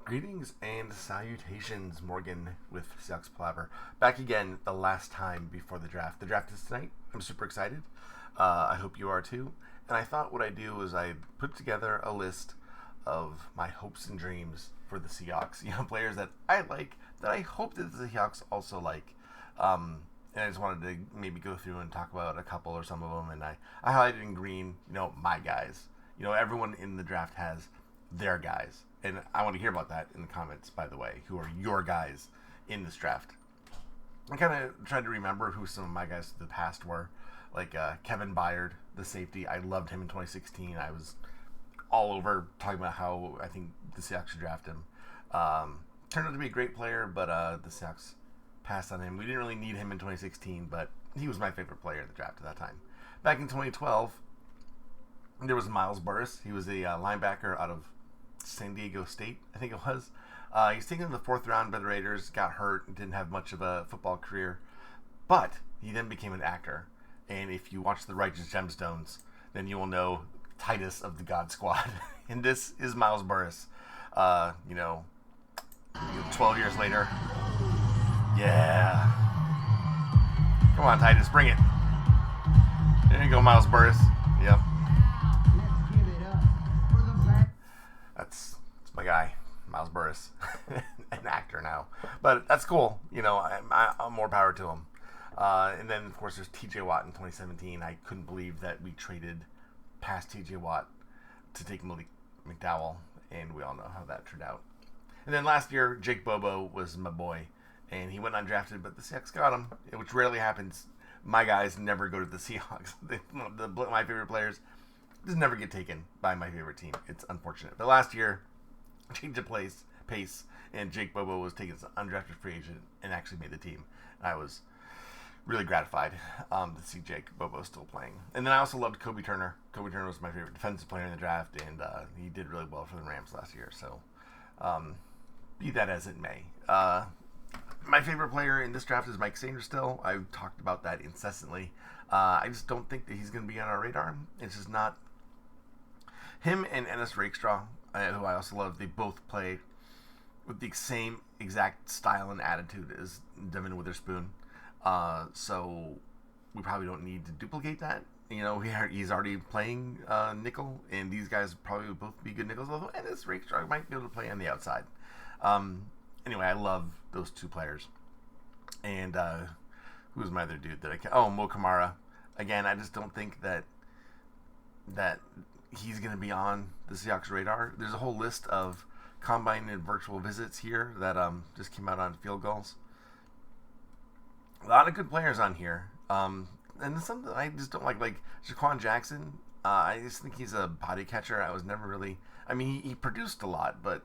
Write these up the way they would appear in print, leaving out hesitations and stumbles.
Greetings and salutations, Morgan with Seahawks Palaver. Back again the last time before the draft. The draft is tonight. I'm super excited. I hope you are too. And I thought what I'd do is I'd put together a list of my hopes and dreams for the Seahawks. Players that I like, that I hope that the Seahawks also like. And I just wanted to maybe go through and talk about a couple or some of them. And I highlighted in green, my guys. Everyone in the draft has their guys. And I want to hear about that in the comments, by the way. Who are your guys in this draft? I kind of tried to remember who some of my guys of the past were. Like Kevin Byard, the safety. I loved him in 2016. I was all over talking about how I think the Seahawks should draft him. Turned out to be a great player, but the Seahawks passed on him. We didn't really need him in 2016, but he was my favorite player in the draft at that time. Back in 2012, there was Miles Burris. He was a linebacker out of San Diego State, I think it was. He was taken in the fourth round by the Raiders, got hurt, and didn't have much of a football career. But he then became an actor. And if you watch The Righteous Gemstones, then you will know Titus of the God Squad. And this is Miles Burris. 12 years later. Yeah. Come on, Titus, bring it. There you go, Miles Burris. Yep. That's my guy, Miles Burris, an actor now. But that's cool. I'm more power to him. And then, of course, there's T.J. Watt in 2017. I couldn't believe that we traded past T.J. Watt to take Malik McDowell, and we all know how that turned out. And then last year, Jake Bobo was my boy, and he went undrafted, but the Seahawks got him, which rarely happens. My guys never go to the Seahawks. My favorite players just never get taken by my favorite team. It's unfortunate. But last year, changed of pace, and Jake Bobo was taken as an undrafted free agent and actually made the team. And I was really gratified to see Jake Bobo still playing. And then I also loved Kobe Turner. Kobe Turner was my favorite defensive player in the draft, and he did really well for the Rams last year. So, be that as it may. My favorite player in this draft is Mike Sanders still. I've talked about that incessantly. I just don't think that he's going to be on our radar. It's just not. Him and Ennis Rakestraw, who I also love, they both play with the same exact style and attitude as Devin Witherspoon. So we probably don't need to duplicate that. He's already playing nickel, and these guys probably would both be good nickels, although Ennis Rakestraw might be able to play on the outside. Anyway, I love those two players. And who's my other dude that I can? Oh, Mo Kamara. Again, I just don't think that he's going to be on the Seahawks radar. There's a whole list of combine and virtual visits here that just came out on Field Gulls. A lot of good players on here. And something I just don't like Jaquan Jackson. I just think he's a body catcher. I was never really. I mean, he produced a lot, but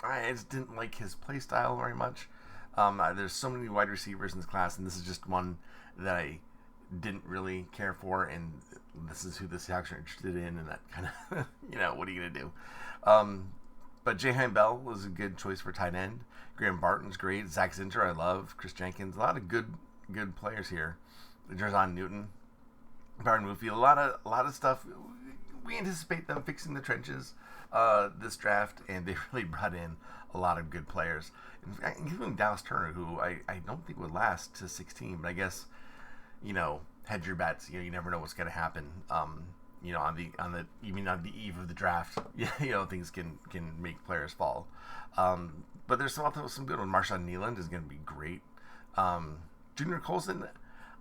I just didn't like his play style very much. There's so many wide receivers in this class, and this is just one that I didn't really care for, and this is who the Seahawks are interested in, and that kind of, what are you going to do? But Jahan Bell was a good choice for tight end. Graham Barton's great. Zach Zinter, I love. Chris Jenkins, a lot of good players here. Jerzon Newton, Byron Muffield, a lot of stuff. We anticipate them fixing the trenches this draft, and they really brought in a lot of good players, including Dallas Turner, who I don't think would last to 16, but I guess hedge your bets. You never know what's going to happen. On the eve of the draft, things can make players fall. But there's also some good one. Marshawn Nealand is going to be great. Junior Colson,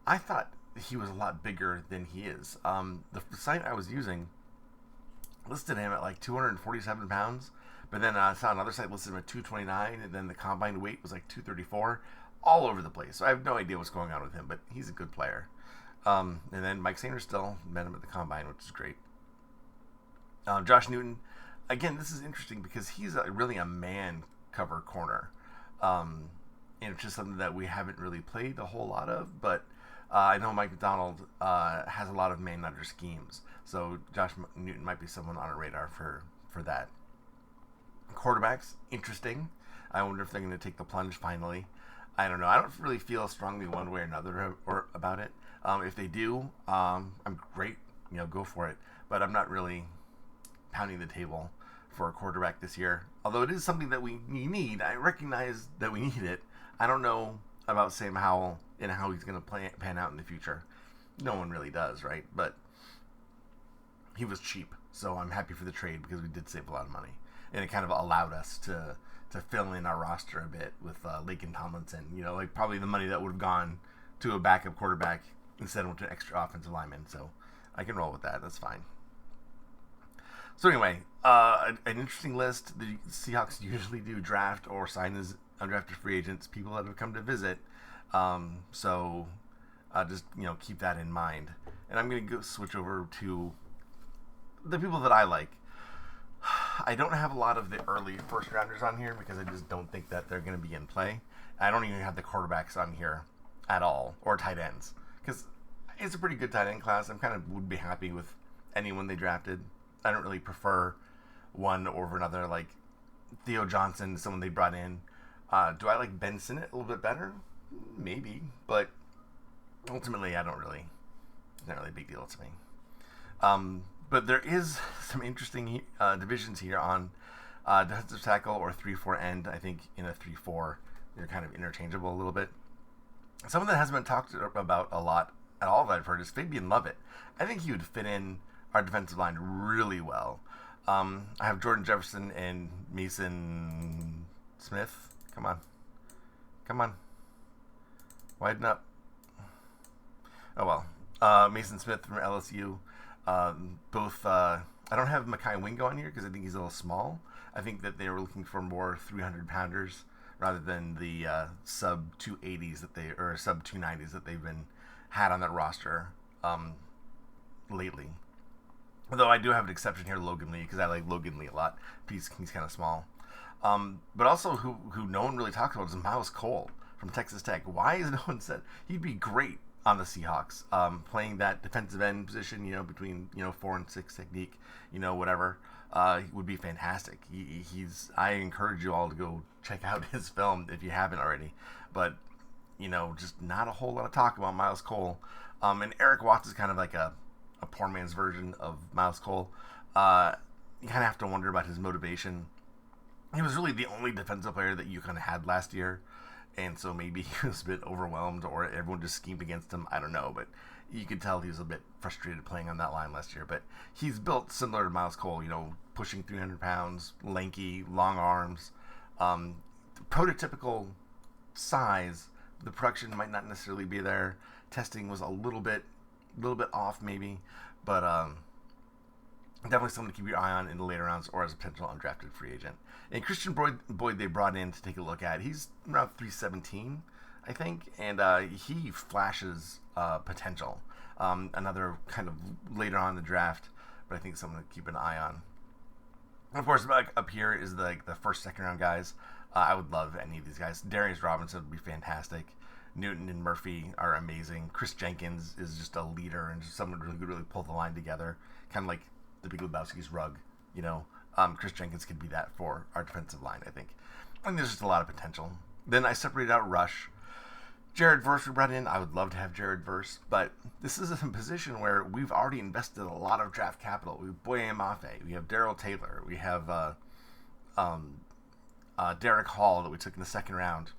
I thought he was a lot bigger than he is. The site I was using listed him at like 247 pounds, but then I saw another site listed him at 229, and then the combined weight was like 234, all over the place. So I have no idea what's going on with him, but he's a good player. And then Mike Sanders still met him at the combine, which is great. Josh Newton, again, this is interesting because he's really a man cover corner. And it's just something that we haven't really played a whole lot of, but I know Mike McDonald has a lot of man under schemes, so Josh Newton might be someone on our radar for that. Quarterbacks, interesting. I wonder if they're going to take the plunge finally. I don't know. I don't really feel strongly one way or another about it. If they do, I'm great. Go for it. But I'm not really pounding the table for a quarterback this year. Although it is something that we need. I recognize that we need it. I don't know about Sam Howell and how he's going to pan out in the future. No one really does, right? But he was cheap, so I'm happy for the trade because we did save a lot of money. And it kind of allowed us to fill in our roster a bit with Laken Tomlinson. Like probably the money that would have gone to a backup quarterback instead of to an extra offensive lineman. So I can roll with that. That's fine. So anyway, an interesting list. The Seahawks usually do draft or sign as undrafted free agents, people that have come to visit. So just keep that in mind. And I'm going to switch over to the people that I like. I don't have a lot of the early first rounders on here because I just don't think that they're going to be in play. I don't even have the quarterbacks on here at all, or tight ends, because it's a pretty good tight end class. I'm kind of would be happy with anyone they drafted. I don't really prefer one over another. Like Theo Johnson, someone they brought in. Do I like Ben Sinnott a little bit better? Maybe, but ultimately, it's not really a big deal to me. But there is some interesting divisions here on defensive tackle or 3-4 end. I think in a 3-4, they're kind of interchangeable a little bit. Someone that hasn't been talked about a lot at all that I've heard is Fabian Lovett. I think he would fit in our defensive line really well. I have Jordan Jefferson and Mason Smith. Come on. Widen up. Oh well. Mason Smith from LSU. Both. I don't have Mekhi Wingo on here because I think he's a little small. I think that they were looking for more 300-pounders rather than the sub 280s or sub 290s that they've been had on that roster lately. Although I do have an exception here, Logan Lee, because I like Logan Lee a lot. He's kind of small. But also who no one really talks about is Miles Cole from Texas Tech. Why is no one said he'd be great on the Seahawks, playing that defensive end position, between 4 and 6 technique, whatever, would be fantastic. I encourage you all to go check out his film if you haven't already. But just not a whole lot of talk about Miles Cole. And Eric Watts is kind of like a poor man's version of Miles Cole. You kind of have to wonder about his motivation. He was really the only defensive player that you kind of had last year. And so maybe he was a bit overwhelmed or everyone just schemed against him. I don't know, but you could tell he was a bit frustrated playing on that line last year. But he's built similar to Miles Cole, pushing 300 pounds, lanky, long arms, prototypical size. The production might not necessarily be there. Testing was a little bit off maybe, but definitely someone to keep your eye on in the later rounds or as a potential undrafted free agent. And Christian Boyd they brought in to take a look at. He's around 317, I think, and he flashes potential. Another kind of later on in the draft, but I think someone to keep an eye on. And of course, up here is the first, second round guys. I would love any of these guys. Darius Robinson would be fantastic. Newton and Murphy are amazing. Chris Jenkins is just a leader and just someone who could really pull the line together, kind of like the Big Lebowski's rug, Chris Jenkins could be that for our defensive line, I think. And there's just a lot of potential. Then I separated out rush. Jared Verse we brought in. I would love to have Jared Verse, but this is a position where we've already invested a lot of draft capital. We have Boye Mafe. We have Darrell Taylor. We have Derek Hall that we took in the second round,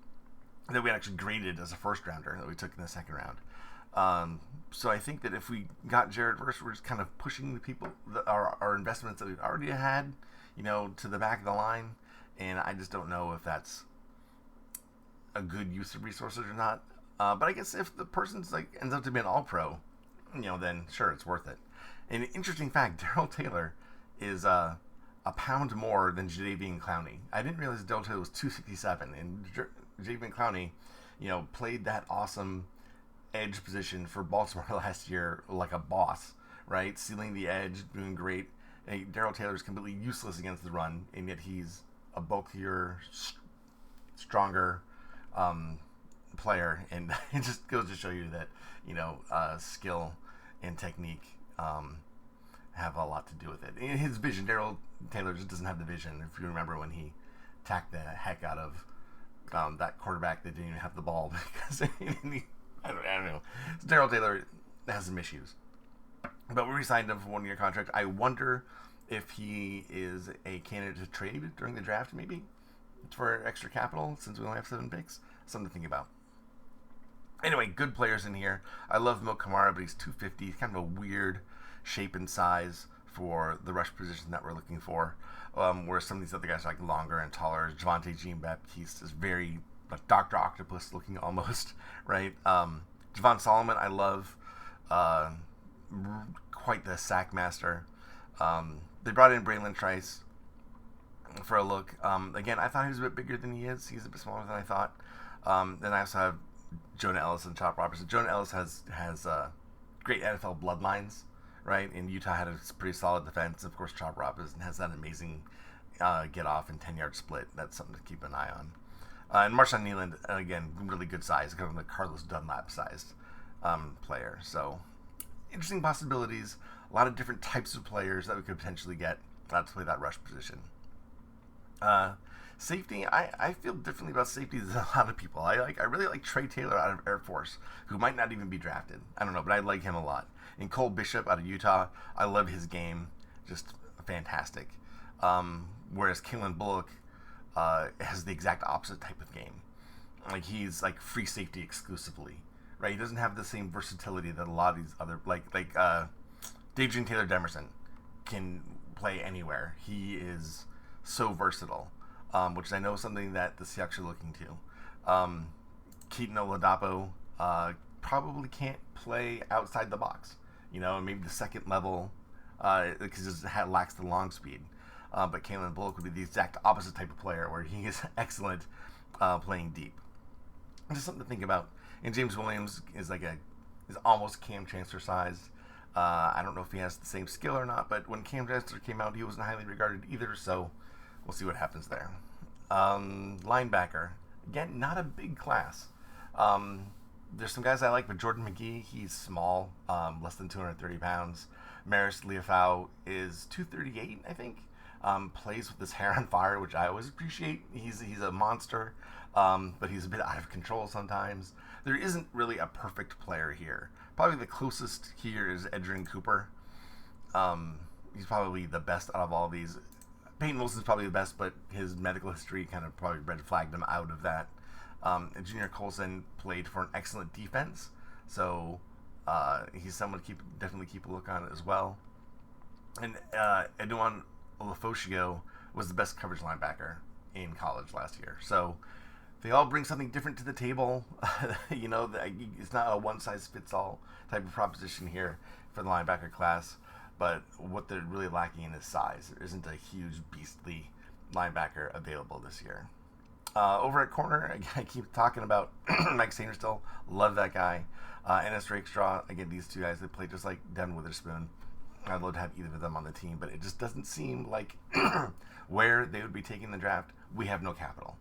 that we actually graded as a first rounder that we took in the second round. So I think that if we got Jared Verse, we're just kind of pushing the people, our investments that we've already had, to the back of the line. And I just don't know if that's a good use of resources or not. But I guess if the person's ends up to be an all-pro, then sure, it's worth it. And an interesting fact, Darrell Taylor is a pound more than Jadeveon Clowney. I didn't realize Darrell Taylor was 267, and Jadeveon Clowney, played that awesome edge position for Baltimore last year like a boss, right? Sealing the edge, doing great. Darrell Taylor is completely useless against the run, and yet he's a bulkier, stronger player, and it just goes to show you that skill and technique have a lot to do with it. And his vision, Darrell Taylor just doesn't have the vision. If you remember when he tacked the heck out of that quarterback that didn't even have the ball because I don't know. Darrell Taylor has some issues, but we re-signed him for 1 year contract. I wonder if he is a candidate to trade during the draft, maybe for extra capital, since we only have 7 picks. Something to think about. Anyway, good players in here. I love Mo Kamara, but he's 250. He's kind of a weird shape and size for the rush position that we're looking for. Whereas some of these other guys are like longer and taller. Javonte Jean-Baptiste is very like Dr. Octopus looking almost, right? Javon Solomon, I love. Quite the sack master. They brought in Braylon Trice for a look. Again, I thought he was a bit bigger than he is. He's a bit smaller than I thought. Then I also have Jonah Ellis and Chop Robertson. Jonah Ellis has great NFL bloodlines, right? And Utah had a pretty solid defense. Of course, Chop Robertson has that amazing get off and 10-yard split. That's something to keep an eye on. And Marshawn Nealand, again, really good size, kind of the Carlos Dunlap sized player. So interesting possibilities. A lot of different types of players that we could potentially get to play that rush position. Safety, I feel differently about safety than a lot of people. I really like Trey Taylor out of Air Force, who might not even be drafted. I don't know, but I like him a lot. And Cole Bishop out of Utah, I love his game, just fantastic. Whereas Kalen Bullock has the exact opposite type of game. Like he's like free safety exclusively, right? He doesn't have the same versatility that a lot of these other like Davian Taylor Demerson can play anywhere. He is so versatile, which I know is something that the Seahawks are looking to. Keaton Oladapo probably can't play outside the box, maybe the second level because it lacks the long speed. But Kalen Bullock would be the exact opposite type of player where he is excellent playing deep. Just something to think about. And James Williams is is almost Cam Chancellor sized. I don't know if he has the same skill or not, but when Cam Chancellor came out, he wasn't highly regarded either, so we'll see what happens there. Linebacker. Again, not a big class. There's some guys I like, but Jordan McGee, he's small, less than 230 pounds. Maris Liufau is 238, I think. Plays with his hair on fire, which I always appreciate. He's a monster, but he's a bit out of control sometimes. There isn't really a perfect player here. Probably the closest here is Edgerrin Cooper. He's probably the best out of all these. Peyton Wilson's probably the best, but his medical history kind of probably red flagged him out of that. And Junior Colson played for an excellent defense, so he's someone to definitely keep a look on as well. And Edouin Olafosio was the best coverage linebacker in college last year. So they all bring something different to the table. It's not a one-size-fits-all type of proposition here for the linebacker class. But what they're really lacking in is size. There isn't a huge, beastly linebacker available this year. Over at corner, again, I keep talking about Mike Sainristil. Love that guy. Ennis Rakestraw, again, these two guys, they play just like Devin Witherspoon. I'd love to have either of them on the team, but it just doesn't seem like where they would be taking the draft, we have no capital.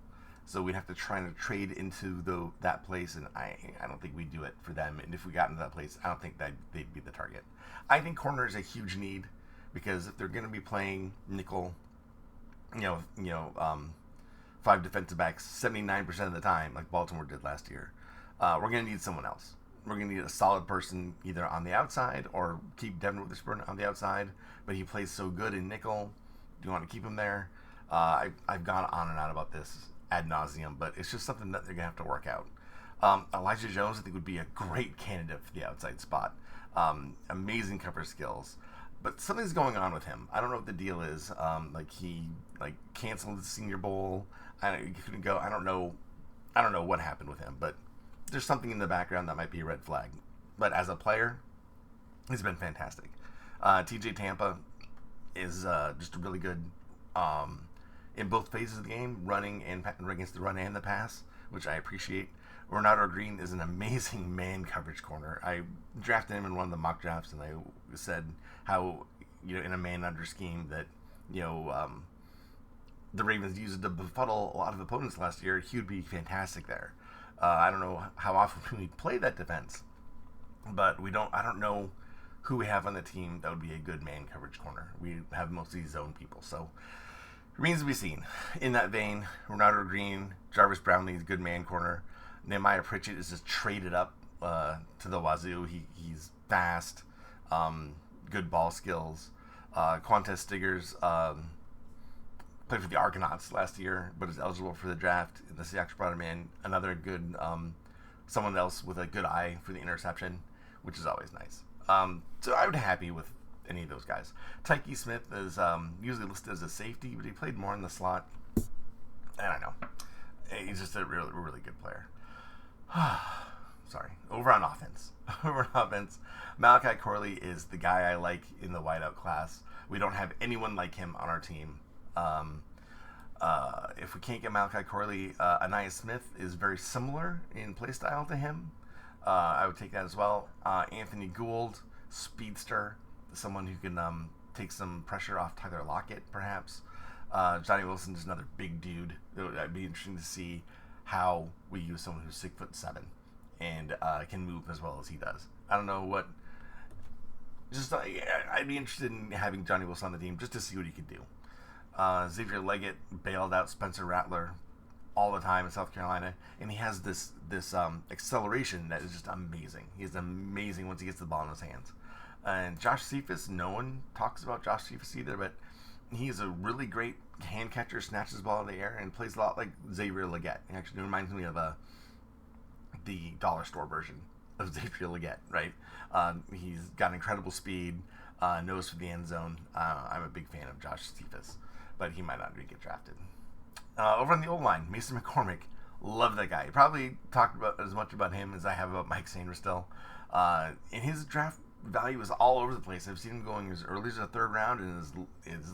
So we'd have to try to trade into that place, and I don't think we'd do it for them. And if we got into that place, I don't think that they'd be the target. I think corner is a huge need because if they're going to be playing nickel, 5 defensive backs 79% of the time, like Baltimore did last year, we're going to need someone else. We're going to need a solid person either on the outside or keep Devin Witherspoon on the outside, but he plays so good in nickel. Do you want to keep him there? I've gone on and on about this ad nauseum, but it's just something that they're going to have to work out. Elijah Jones, I think, would be a great candidate for the outside spot. Amazing cover skills, but something's going on with him. I don't know what the deal is. He canceled the Senior Bowl. He couldn't go. I don't know what happened with him, but there's something in the background that might be a red flag. But as a player, he's been fantastic. TJ Tampa is just really good in both phases of the game, running and against the run and the pass, which I appreciate. Ronaldo Green is an amazing man coverage corner. I drafted him in one of the mock drafts, and I said how in a man under scheme that the Ravens used to befuddle a lot of opponents last year. He would be fantastic there. I don't know how often we play that defense, but I don't know who we have on the team that would be a good man coverage corner. We have mostly zone people, so remains to be seen. In that vein, Ronaldo Green, Jarvis Brownlee is a good man corner. Nehemiah Pritchett is just traded up to the wazoo. He's fast, good ball skills. Qantas Stiggers played for the Argonauts last year, but is eligible for the draft. The Seahawks brought him in. Another good, someone else with a good eye for the interception, which is always nice. So I would be happy with any of those guys. Tyke Smith is usually listed as a safety, but he played more in the slot. I don't know. He's just a really, really good player. Sorry. Over on offense. Malachi Corley is the guy I like in the wideout class. We don't have anyone like him on our team. If we can't get Malachi Corley, Anaya Smith is very similar in playstyle to him. I would take that as well. Anthony Gould, speedster, someone who can take some pressure off Tyler Lockett, perhaps. Johnny Wilson is another big dude. It'd be interesting to see how we use someone who's 6'7" and can move as well as he does. I don't know what. Just I'd be interested in having Johnny Wilson on the team just to see what he could do. Xavier Leggett bailed out Spencer Rattler all the time in South Carolina, and he has this acceleration that is just amazing. He's amazing once he gets the ball in his hands. And Josh Cephas, no one talks about Josh Cephas either, but he is a really great hand catcher, snatches the ball in the air, and plays a lot like Xavier Leggett. He actually reminds me of the dollar store version of Xavier Leggett, right? He's got incredible speed, nose for the end zone. I'm a big fan of Josh Cephas, but he might not get drafted. Over on the O-line, Mason McCormick, love that guy. Probably talked about as much about him as I have about Mike Sainer still. And his draft value is all over the place. I've seen him going as early as the third round and as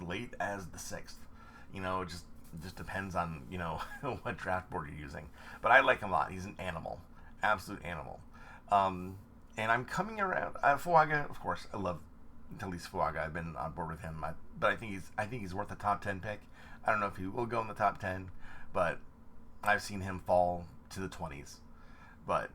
late as the sixth. It just depends on what draft board you're using. But I like him a lot. He's an animal, absolute animal. And I'm coming around. Fuaga, of course, I love Talise Fuaga. I've been on board with him, but I think he's worth a top 10 pick. I don't know if he will go in the top 10, but I've seen him fall to the 20s. But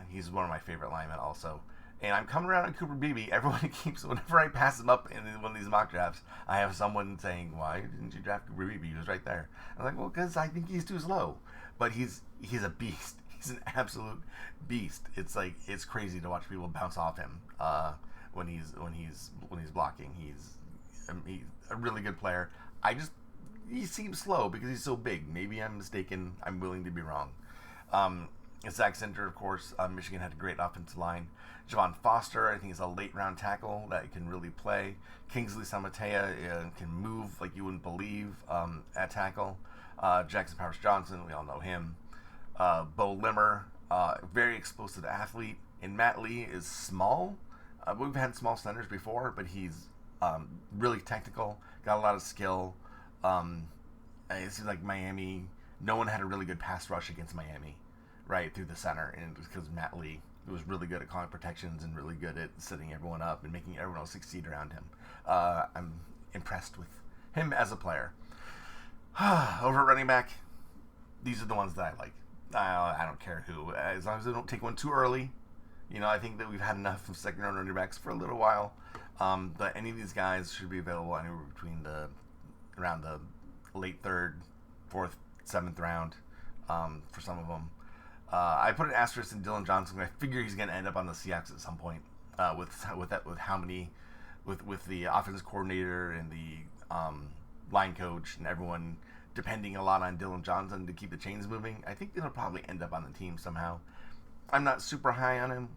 he's one of my favorite linemen also. And I'm coming around on Cooper Beebe. Everyone keeps, whenever I pass him up in one of these mock drafts, I have someone saying, "Why didn't you draft Cooper Beebe? He was right there." I'm like, well, because I think he's too slow. But he's a beast. He's an absolute beast. It's crazy to watch people bounce off him when he's blocking. He's a really good player. He seems slow because he's so big. Maybe I'm mistaken. I'm willing to be wrong. Zach Center, of course, Michigan had a great offensive line. Javon Foster, I think, is a late-round tackle that can really play. Kingsley Samatea can move like you wouldn't believe at tackle. Jackson Powers Johnson, we all know him. Bo Limmer, very explosive athlete. And Matt Lee is small. We've had small centers before, but he's really technical, got a lot of skill. It seems like Miami, no one had a really good pass rush against Miami, right, through the center, and it was because Matt Lee was really good at calling protections and really good at setting everyone up and making everyone else succeed around him. I'm impressed with him as a player. Over at running back, these are the ones that I like. I don't care who, as long as they don't take one too early. I think that we've had enough of second-round running backs for a little while. But any of these guys should be available anywhere between around the late third, fourth, seventh round for some of them. I put an asterisk in Dylan Johnson. I figure he's going to end up on the Seahawks at some point with the offensive coordinator and the line coach and everyone depending a lot on Dylan Johnson to keep the chains moving. I think he'll probably end up on the team somehow. I'm not super high on him.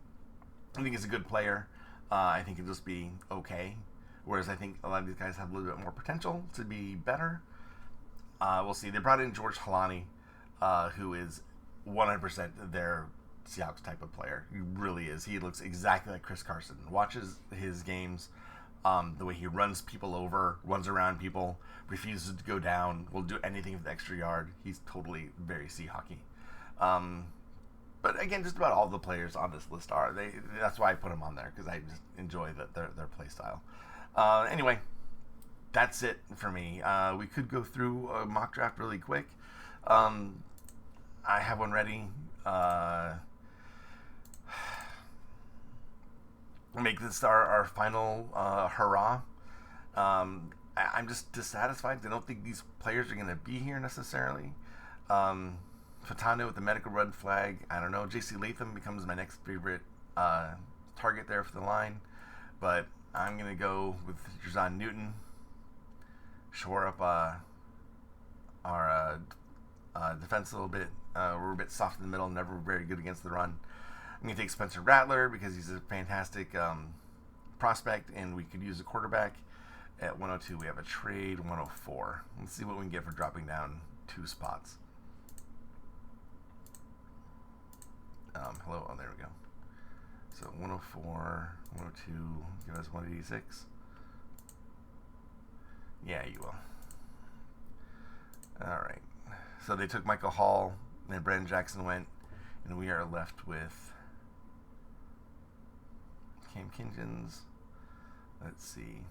I think he's a good player. I think he'll just be okay. Whereas I think a lot of these guys have a little bit more potential to be better. We'll see. They brought in George Halani, who is 100% their Seahawks type of player. He really is. He looks exactly like Chris Carson. Watches his games, the way he runs people over, runs around people, refuses to go down, will do anything for the extra yard. He's totally very Seahawky. But again, just about all the players on this list are. That's why I put them on there, because I just enjoy their play style. Anyway, that's it for me. We could go through a mock draft really quick. I have one ready. Make this our final hurrah. I'm just dissatisfied. I don't think these players are going to be here necessarily. Fatano with the medical red flag. I don't know. J.C. Latham becomes my next favorite target there for the line. But I'm going to go with Jazon Newton. Shore up our defense a little bit. We're a bit soft in the middle, never very good against the run. I'm going to take Spencer Rattler because he's a fantastic prospect, and we could use a quarterback. At 102, we have a trade 104. Let's see what we can get for dropping down 2 spots. Hello? Oh, there we go. So 104, 102, give us 186. Yeah, you will. All right. So they took Michael Hall, and then Brandon Jackson went, and we are left with Cam Kingens. Let's see.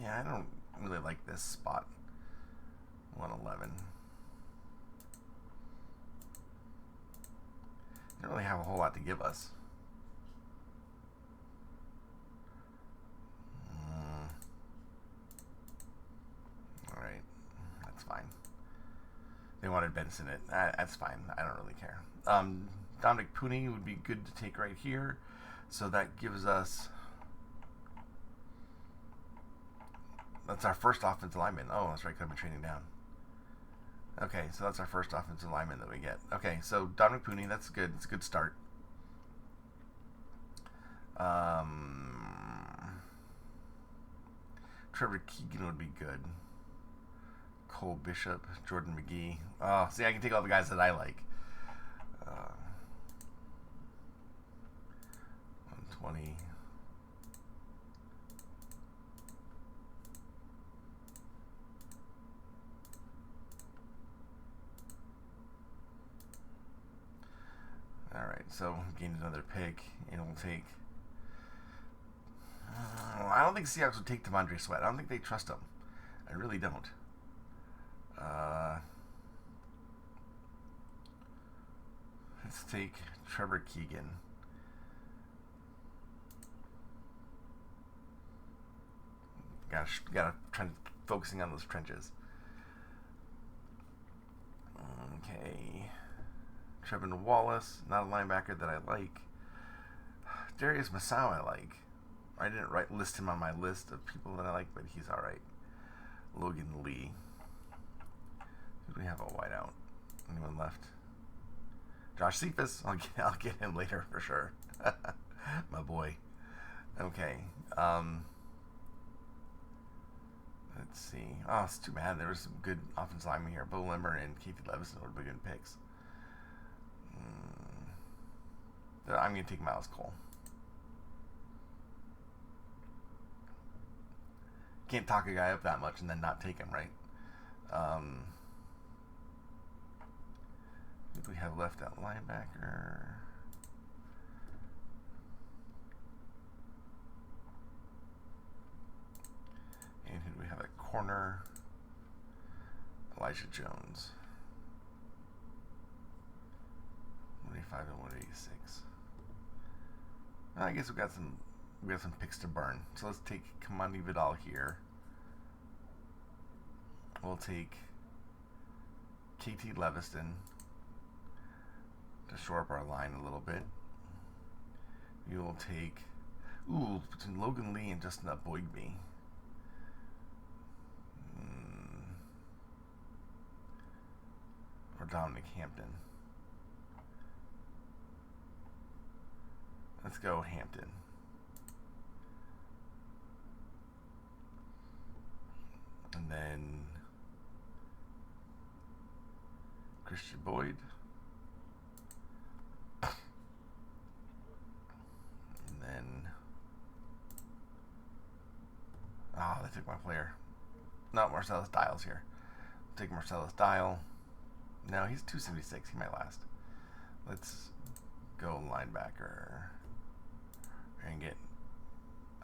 Yeah, I don't really like this spot. 111. They don't really have a whole lot to give us. Alright. That's fine. They wanted Benson it. That's fine. I don't really care. Dominic Pooney would be good to take right here. So that gives us... That's our first offensive lineman. Oh, that's right, because I've been training down. Okay, so that's our first offensive lineman that we get. Okay, so Dominic Pooney, that's good. It's a good start. Trevor Keegan would be good. Cole Bishop, Jordan McGee. Oh, see, I can take all the guys that I like. 120. Alright, so gained another pick, and we'll take... I don't think Seahawks would take Devondre Sweat. I don't think they trust him. I really don't. Let's take Trevor Keegan. Gotta try focusing on those trenches. Okay. Trevin Wallace, not a linebacker that I like. Darius Masau I like. I didn't list him on my list of people that I like, but he's alright. Logan Lee. Do we have a wideout? Anyone left? Josh Cephas. I'll get him later for sure. My boy. Okay. Let's see. Oh, it's too bad. There was some good offensive linemen here. Bo Limmer and Keith Levison would be good picks. I'm going to take Miles Cole. Can't talk a guy up that much and then not take him, right? Who do we have left at linebacker? And who do we have at corner? Elijah Jones. 185 and 186. I guess we got some picks to burn. So let's take Kamani Vidal here. We'll take KT Leviston to shore up our line a little bit. We will take between Logan Lee and Justin Boygby. Or Dominic Hampton. Let's go Hampton. And then Christian Boyd. And then they took my player. Not Marcellus Dials here. Take Marcellus Dial. No, he's 276. He might last. Let's go linebacker and get...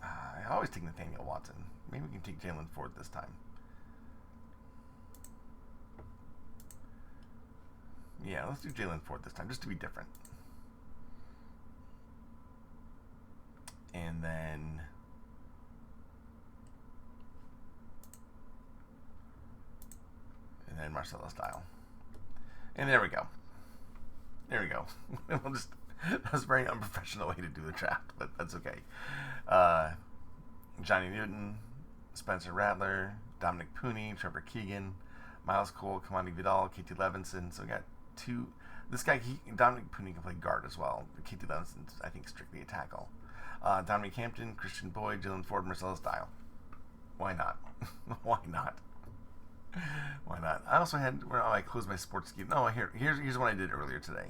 I always take Nathaniel Watson. Maybe we can take Jalen Ford this time. Yeah, let's do Jalen Ford this time, just to be different. And then... Marcellus Dial. And there we go. There we go. We'll just... That was a very unprofessional way to do the draft, but that's okay. Johnny Newton, Spencer Rattler, Dominic Pooney, Trevor Keegan, Miles Cole, Kamani Vidal, KT Levinson. So we got two. This guy, Dominic Pooney, can play guard as well. KT Levinson's, I think, strictly a tackle. Dominic Hampton, Christian Boyd, Jalen Ford, Marcellus Dial. Why not? Why not? Why not? I also had, I closed my sports geek. No, here's what I did earlier today.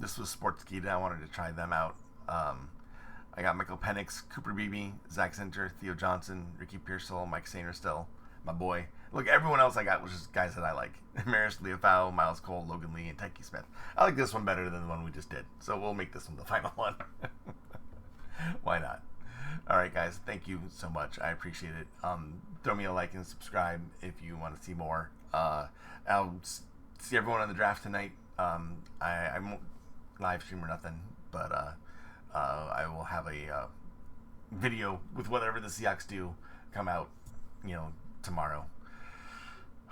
This was sports geek. I wanted to try them out. I got Michael Penix, Cooper Beebe, Zach Center, Theo Johnson, Ricky Pearsall, Mike Sainer still, my boy. Look, everyone else I got was just guys that I like. Maris Leofau, Miles Cole, Logan Lee, and Tyke Smith. I like this one better than the one we just did. So we'll make this one the final one. Why not? All right, guys. Thank you so much. I appreciate it. Throw me a like and subscribe if you want to see more. I'll see everyone on the draft tonight. I won't live stream or nothing, but I will have a video with whatever the Seahawks do come out, tomorrow.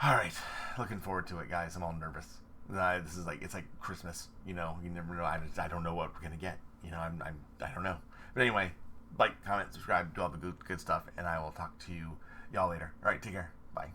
All right, looking forward to it, guys. I'm all nervous. This is it's like Christmas. You never know. I don't know what we're gonna get. I don't know. But anyway, like, comment, subscribe, do all the good stuff, and I will talk to y'all later. All right, take care. Bye.